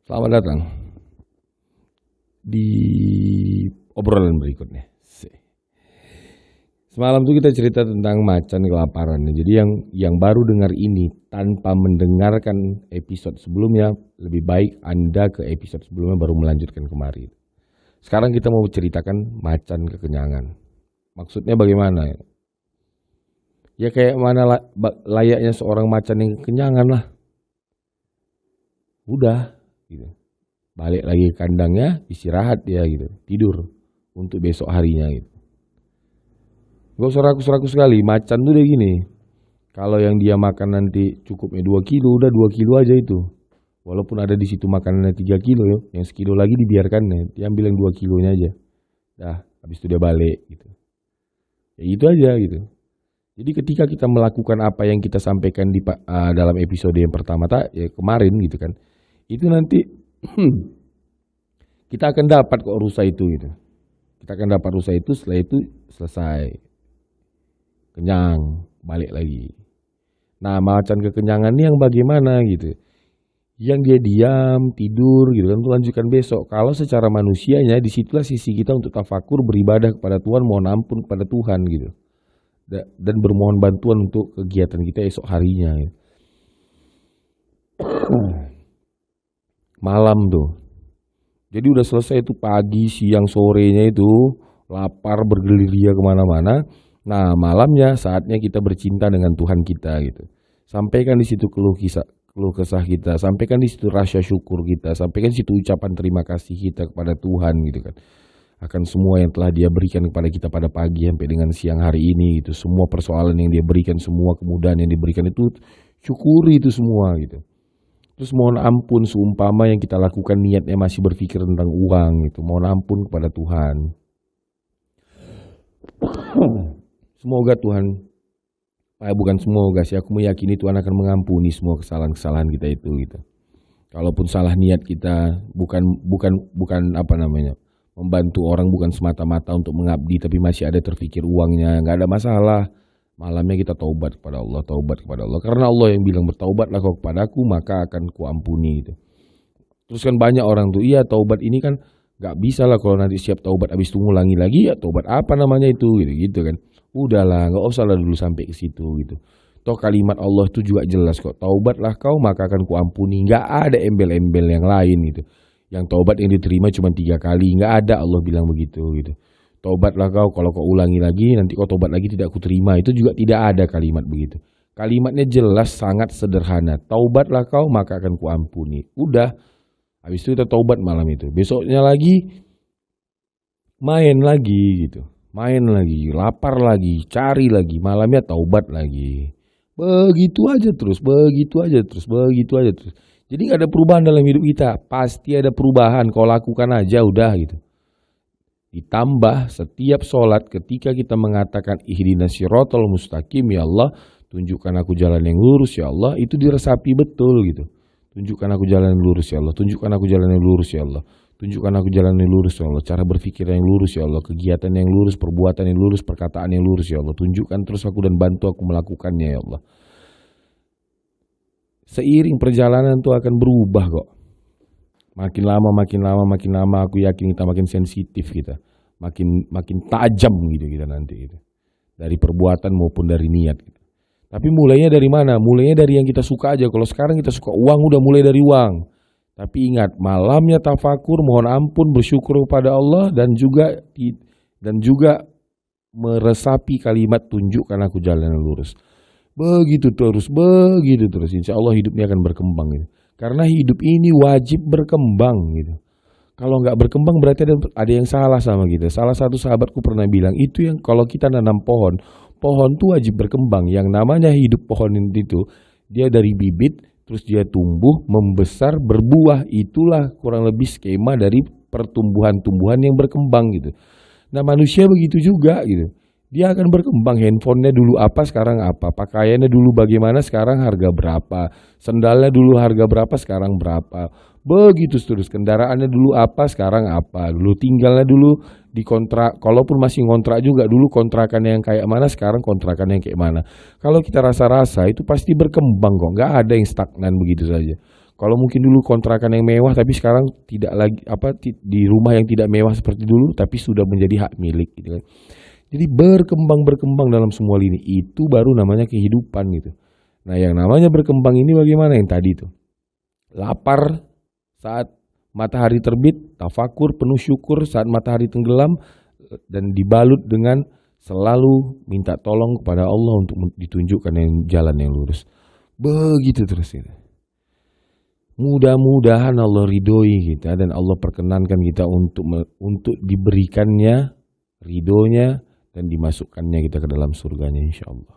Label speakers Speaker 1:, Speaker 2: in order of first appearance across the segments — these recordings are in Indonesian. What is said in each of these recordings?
Speaker 1: Selamat datang di obrolan berikutnya. Semalam tuh kita cerita tentang macan kelaparan. Jadi yang baru dengar ini tanpa mendengarkan episode sebelumnya, lebih baik Anda ke episode sebelumnya baru melanjutkan kemarin. Sekarang kita mau ceritakan macan kekenyangan. Maksudnya bagaimana? Ya kayak mana layaknya seorang macan yang kekenyangan lah. Udah gitu. Balik lagi ke kandangnya, istirahat dia gitu, tidur untuk besok harinya gitu. Gak usah rakus-rakus sekali, macan tuh udah gini. Kalau yang dia makan nanti cukupnya 2 kilo, udah 2 kilo aja itu. Walaupun ada di situ makanannya 3 kilo ya, yang sekilo lagi dibiarkan, dia ambil yang 2 kilonya aja. Dah, habis itu dia balik gitu. Ya itu aja gitu. Jadi ketika kita melakukan apa yang kita sampaikan di dalam episode yang pertama ya kemarin gitu kan. Itu nanti kita akan dapat kok rusa itu gitu. Kita akan dapat rusa itu, setelah itu selesai. Kenyang, balik lagi. Nah, macan kekenyangan ini yang bagaimana gitu. Yang dia diam, tidur gitu kan, untuk lanjutkan besok. Kalau secara manusianya, disitulah sisi kita untuk tafakur, beribadah kepada Tuhan, mohon ampun kepada Tuhan gitu. Dan bermohon bantuan untuk kegiatan kita esok harinya gitu. Malam tuh. Jadi udah selesai itu pagi, siang, sorenya itu lapar bergerilya kemana-mana. Nah malamnya saatnya kita bercinta dengan Tuhan kita gitu. Sampaikan di situ keluh kesah kita, sampaikan di situ rasa syukur kita, sampaikan di situ ucapan terima kasih kita kepada Tuhan gitu kan. Akan semua yang telah Dia berikan kepada kita pada pagi sampai dengan siang hari ini gitu. Semua persoalan yang Dia berikan, semua kemudahan yang diberikan itu syukuri itu semua gitu. Terus mohon ampun seumpama yang kita lakukan niatnya masih berpikir tentang uang gitu. Mohon ampun kepada Tuhan. Semoga Tuhan, bukan semoga sih, aku meyakini Tuhan akan mengampuni semua kesalahan-kesalahan kita itu gitu. Kalaupun salah niat kita bukan apa namanya, membantu orang bukan semata-mata untuk mengabdi, tapi masih ada terpikir uangnya, nggak ada masalah. Malamnya kita taubat kepada Allah, karena Allah yang bilang bertaubatlah kau kepadaku maka akan kuampuni gitu. Terus kan banyak orang tuh, iya taubat ini kan nggak bisa lah kalau nanti siap taubat habis itu ngulangi lagi, ya taubat apa namanya itu gitu kan. Udahlah, nggak usah lah dulu sampai ke situ gitu. Toh kalimat Allah itu juga jelas kok, taubatlah kau maka akan kuampuni. Nggak ada embel-embel yang lain gitu. Yang taubat yang diterima cuma 3 kali, nggak ada Allah bilang begitu gitu. Taubatlah kau, kalau kau ulangi lagi nanti kau taubat lagi tidak kuterima. Itu juga tidak ada kalimat begitu. Kalimatnya jelas, sangat sederhana. Taubatlah kau maka akan kuampuni. Udah, habis itu kita taubat malam itu. Besoknya lagi main lagi gitu. Main lagi, lapar lagi, cari lagi, malamnya taubat lagi. Begitu aja terus. Jadi gak ada perubahan dalam hidup kita. Pasti ada perubahan, kau lakukan aja udah gitu. Ditambah setiap sholat ketika kita mengatakan ihdinas siratal mustaqim, ya Allah tunjukkan aku jalan yang lurus ya Allah, itu diresapi betul gitu. Tunjukkan aku jalan yang lurus ya Allah, tunjukkan aku jalan yang lurus ya Allah, tunjukkan aku jalan yang lurus ya Allah, cara berpikir yang lurus ya Allah, kegiatan yang lurus, perbuatan yang lurus, perkataan yang lurus ya Allah, tunjukkan terus aku dan bantu aku melakukannya ya Allah. Seiring perjalanan itu akan berubah kok. Makin lama aku yakin kita makin sensitif kita. Makin tajam gitu kita nanti gitu. Dari perbuatan maupun dari niat gitu. Tapi mulainya dari mana? Mulainya dari yang kita suka aja. Kalau sekarang kita suka uang, udah mulai dari uang. Tapi ingat, malamnya tafakur, mohon ampun, bersyukur kepada Allah dan juga meresapi kalimat tunjukkan aku jalan yang lurus. Begitu terus. Insya Allah hidup ini akan berkembang gitu. Karena hidup ini wajib berkembang gitu. Kalau nggak berkembang berarti ada yang salah sama kita. Salah satu sahabatku pernah bilang, itu yang kalau kita nanam pohon tuh wajib berkembang. Yang namanya hidup pohon itu, dia dari bibit, terus dia tumbuh, membesar, berbuah. Itulah kurang lebih skema dari pertumbuhan-tumbuhan yang berkembang gitu. Nah manusia begitu juga gitu. Dia akan berkembang, handphonenya dulu apa, sekarang apa. Pakaiannya dulu bagaimana, sekarang harga berapa. Sendalnya dulu harga berapa, sekarang berapa. Begitu terus, kendaraannya dulu apa, sekarang apa. Dulu tinggalnya dulu di kontrak, kalaupun masih ngontrak juga, dulu kontrakan yang kayak mana, sekarang kontrakan yang kayak mana. Kalau kita rasa-rasa itu pasti berkembang kok, nggak ada yang stagnan begitu saja. Kalau mungkin dulu kontrakan yang mewah, tapi sekarang tidak lagi di rumah yang tidak mewah seperti dulu, tapi sudah menjadi hak milik gitu kan. Jadi berkembang dalam semua lini, itu baru namanya kehidupan gitu. Nah yang namanya berkembang ini bagaimana yang tadi tuh? Lapar saat matahari terbit, tafakur penuh syukur saat matahari tenggelam, dan dibalut dengan selalu minta tolong kepada Allah untuk ditunjukkan yang jalan yang lurus. Begitu terus gitu. Mudah-mudahan Allah ridhoi kita dan Allah perkenankan kita untuk diberikannya ridhonya dan dimasukkannya kita ke dalam surganya insya-Allah.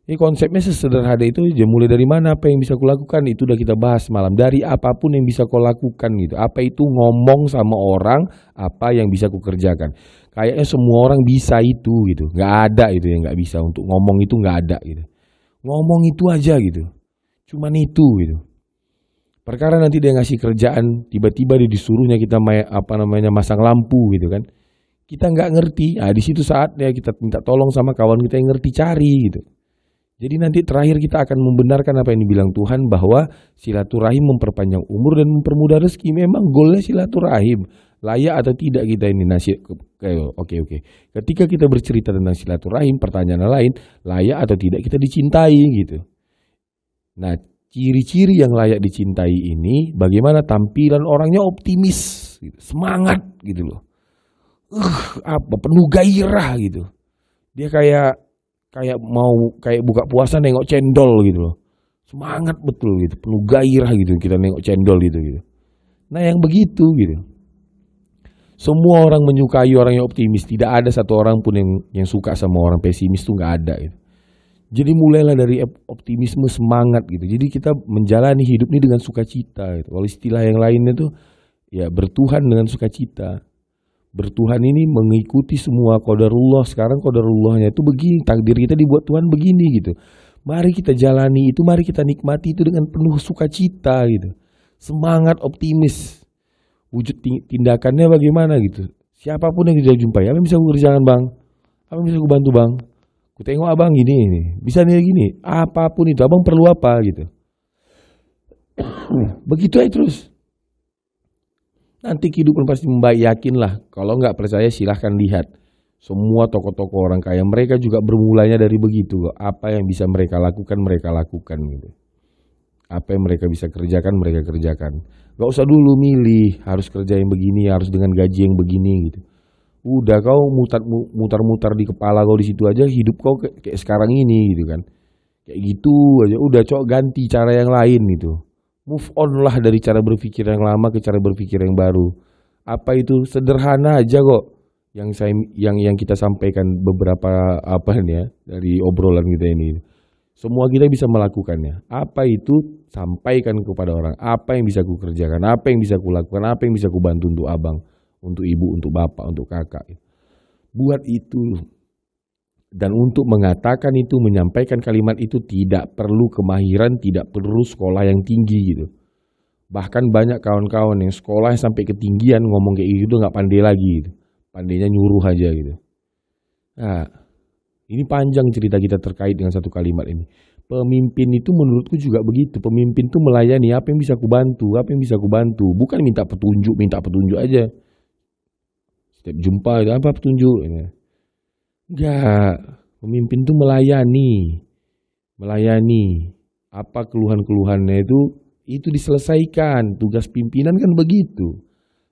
Speaker 1: Ini konsepnya sesederhana itu aja. Mulai dari mana, apa yang bisa kulakukan, itu udah kita bahas malam. Dari apapun yang bisa kau lakukan gitu. Apa itu ngomong sama orang, apa yang bisa kukerjakan. Kayaknya semua orang bisa itu gitu. Gak ada itu yang gak bisa, untuk ngomong itu gak ada gitu. Ngomong itu aja gitu. Cuman itu gitu. Perkara nanti dia ngasih kerjaan, tiba-tiba dia disuruhnya kita masang lampu gitu kan. Kita gak ngerti. Di situ saatnya kita minta tolong sama kawan kita yang ngerti cari gitu. Jadi nanti terakhir kita akan membenarkan apa yang dibilang Tuhan bahwa silaturahim memperpanjang umur dan mempermudah rezeki. Memang goalnya silaturahim. Layak atau tidak kita ini Oke. Ketika kita bercerita tentang silaturahim, pertanyaan lain, layak atau tidak kita dicintai gitu. Nah, ciri-ciri yang layak dicintai ini bagaimana tampilan orangnya optimis, gitu. Semangat gitu loh. Penuh gairah gitu. Dia kayak buka puasa nengok cendol gitu loh. Semangat betul gitu, penuh gairah gitu kita nengok cendol gitu. Nah, yang begitu gitu. Semua orang menyukai orang yang optimis, tidak ada satu orang pun yang suka sama orang pesimis, tuh nggak ada gitu. Jadi mulailah dari optimisme, semangat gitu. Jadi kita menjalani hidup ini dengan sukacita gitu. Kalau istilah yang lainnya tuh ya bertuhan dengan sukacita. Bertuhan ini mengikuti semua qadarullah. Sekarang qadarullahnya itu begini, takdir kita dibuat Tuhan begini gitu. Mari kita jalani itu, mari kita nikmati itu dengan penuh sukacita gitu. Semangat, optimis. Wujud tindakannya bagaimana gitu. Siapapun yang kita jumpai, apa yang bisa aku kerjakan bang? Apa yang bisa aku bantu bang? Aku tengok abang gini, bisa nih gini. Apapun itu, abang perlu apa gitu. Begitu aja terus. Nanti kehidupan pasti membaik, yakinlah. Kalau nggak percaya silahkan lihat. Semua tokoh-tokoh orang kaya mereka juga bermulanya dari begitu. Apa yang bisa mereka lakukan gitu. Apa yang mereka bisa kerjakan mereka kerjakan. Gak usah dulu milih harus kerja yang begini, harus dengan gaji yang begini gitu. Udah kau mutar-mutar di kepala kau di situ aja, hidup kau kayak sekarang ini gitu kan. Kayak gitu aja. Udah ganti cara yang lain gitu. Move on lah dari cara berpikir yang lama ke cara berpikir yang baru. Apa itu? Sederhana aja kok. Yang kita sampaikan beberapa dari obrolan kita ini. Semua kita bisa melakukannya. Apa itu? Sampaikan kepada orang. Apa yang bisa ku kerjakan? Apa yang bisa ku lakukan? Apa yang bisa ku bantu untuk abang, untuk ibu, untuk bapak, untuk kakak. Buat itu. Dan untuk mengatakan itu, menyampaikan kalimat itu tidak perlu kemahiran, tidak perlu sekolah yang tinggi gitu. Bahkan banyak kawan-kawan yang sekolah sampai ketinggian ngomong kayak gitu nggak pandai lagi gitu. Pandainya nyuruh aja gitu. Nah, ini panjang cerita kita terkait dengan satu kalimat ini. Pemimpin itu menurutku juga begitu. Pemimpin itu melayani, apa yang bisa ku bantu, apa yang bisa ku bantu. Bukan minta petunjuk aja. Setiap jumpa itu apa petunjuk ini. Enggak, pemimpin itu melayani. Apa keluhan-keluhannya itu diselesaikan. Tugas pimpinan kan begitu,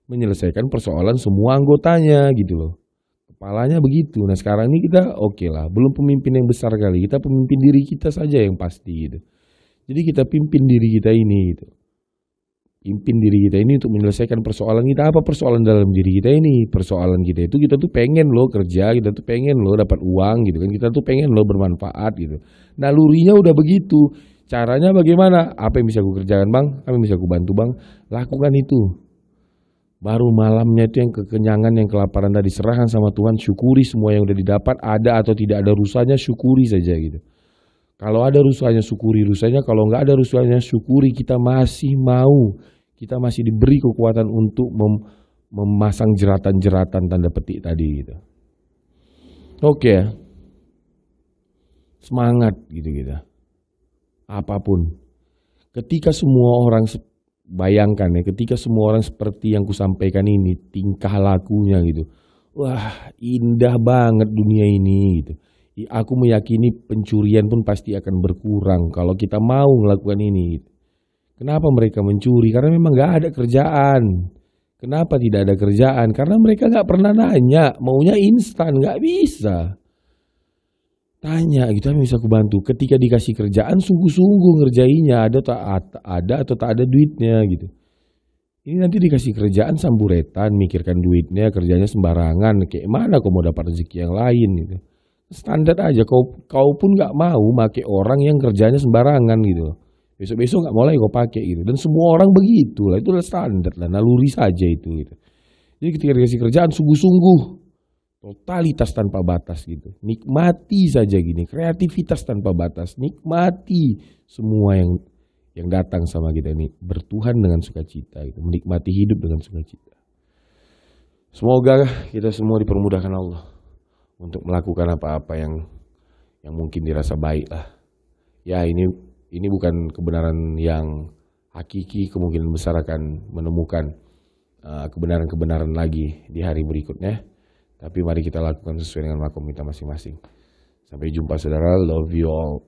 Speaker 1: menyelesaikan persoalan semua anggotanya gitu loh. Kepalanya begitu. Nah sekarang ini kita oke lah, belum pemimpin yang besar kali. Kita pemimpin diri kita saja yang pasti gitu. Jadi kita pimpin diri kita ini gitu. Pimpin diri kita ini untuk menyelesaikan persoalan kita. Apa persoalan dalam diri kita ini? Persoalan kita itu kita tuh pengen loh kerja, kita tuh pengen loh dapat uang gitu kan. Kita tuh pengen loh bermanfaat gitu. Nalurinya udah begitu. Caranya bagaimana? Apa yang bisa aku kerjakan bang? Apa yang bisa aku bantu bang? Lakukan itu. Baru malamnya itu yang kekenyangan, yang kelaparan tadi serahkan sama Tuhan. Syukuri semua yang udah didapat. Ada atau tidak ada rusanya, syukuri saja gitu. Kalau ada rusanya, syukuri rusanya. Kalau nggak ada rusanya, syukuri kita masih mau. Kita masih diberi kekuatan untuk memasang jeratan-jeratan tanda petik tadi gitu. Oke ya. Semangat gitu kita. Apapun. Ketika semua orang bayangkan ya, ketika semua orang seperti yang kusampaikan ini, tingkah lakunya gitu. Wah, indah banget dunia ini gitu. Aku meyakini pencurian pun pasti akan berkurang kalau kita mau melakukan ini. Gitu. Kenapa mereka mencuri? Karena memang gak ada kerjaan. Kenapa tidak ada kerjaan? Karena mereka gak pernah nanya, maunya instan, gak bisa. Tanya gitu, apa yang bisa aku bantu? Ketika dikasih kerjaan, sungguh-sungguh ngerjainnya, ada atau tak ada duitnya gitu. Ini nanti dikasih kerjaan samburetan, mikirkan duitnya, kerjanya sembarangan. Kayak mana kau mau dapat rezeki yang lain gitu. Standar aja, kau pun gak mau pakai orang yang kerjanya sembarangan gitu. Besok-besok gak mau lagi kau pakai gitu. Dan semua orang begitu lah, itu udah standar lah, naluri saja itu gitu. Jadi ketika dikasih kerjaan, sungguh-sungguh. Totalitas tanpa batas gitu. Nikmati saja gini, kreativitas tanpa batas. Nikmati semua yang datang sama kita ini. Bertuhan dengan sukacita gitu. Menikmati hidup dengan sukacita. Semoga kita semua dipermudahkan Allah untuk melakukan apa-apa yang mungkin dirasa baik lah. Ya ini bukan kebenaran yang hakiki, kemungkinan besar akan menemukan kebenaran-kebenaran lagi di hari berikutnya. Tapi mari kita lakukan sesuai dengan makom kita masing-masing. Sampai jumpa saudara, love you all.